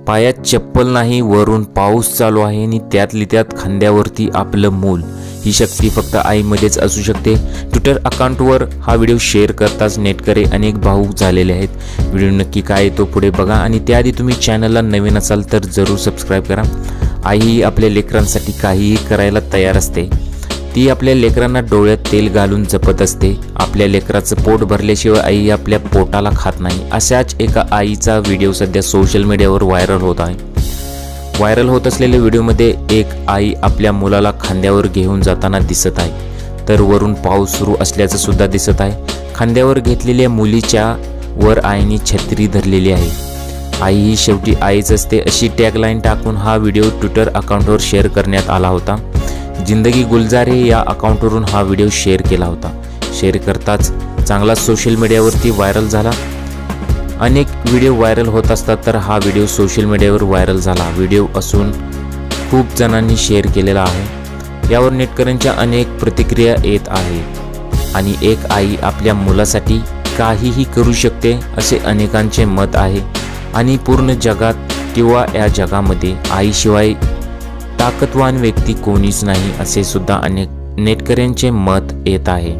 पायात चप्पल नाही, वरून पाऊस चालू आहे आणि त्यातली त्यात खांद्यावरती आपलं मूल, ही शक्ती फक्त आईमध्येच असू शकते। ट्विटर अकाउंटवर हा व्हिडिओ शेअर करताच नेटकरी अनेक भावूक झालेले आहेत। व्हिडिओ नक्की काय तो पुढे बघा आणि त्याआधी तुम्ही चॅनलला नवीन असाल तर जरूर सबस्क्राईब करा। आई ही आपल्या लेकरांसाठी काहीही करायला तयार असते। ती आपल्या लेकरांना डोळ्यात तेल घालून जपत असते। आपल्या लेकराचं पोट भरल्याशिवाय आई आपल्या पोटाला खात नाही। अशाच एका आईचा व्हिडिओ सध्या सोशल मीडियावर व्हायरल होत आहे। व्हायरल होत असलेल्या व्हिडिओमध्ये एक आई आपल्या मुलाला खांद्यावर घेऊन जाताना दिसत आहे, तर वरून पाऊस सुरू असल्याचं सुद्धा दिसत आहे। खांद्यावर घेतलेल्या मुलीच्या वर आईने छत्री धरलेली आहे। आई ही शेवटी आईच असते अशी टॅगलाईन टाकून हा व्हिडिओ ट्विटर अकाउंटवर शेअर करण्यात आला होता। जिंदगी गुलजारे या अकाउंटवरून हा व्हिडिओ शेअर केला होता। शेअर करताच चांगला सोशल मीडियावरती व्हायरल झाला। अनेक व्हिडिओ व्हायरल होत असतात, तर हा व्हिडिओ सोशल मीडियावर व्हायरल झाला व्हिडिओ असून खूप जणांनी शेअर केलेला आहे। यावर नेटकऱ्यांच्या अनेक प्रतिक्रिया येत आहेत आणि एक आई आपल्या मुलासाठी काहीही करू शकते असे अनेकांचे मत आहे आणि पूर्ण जगात किंवा या जगामध्ये आईशिवाय ताकदवान व्यक्ती कोणीच नाही असे सुद्धा अनेक नेटकऱ्यांचे मत येत आहे।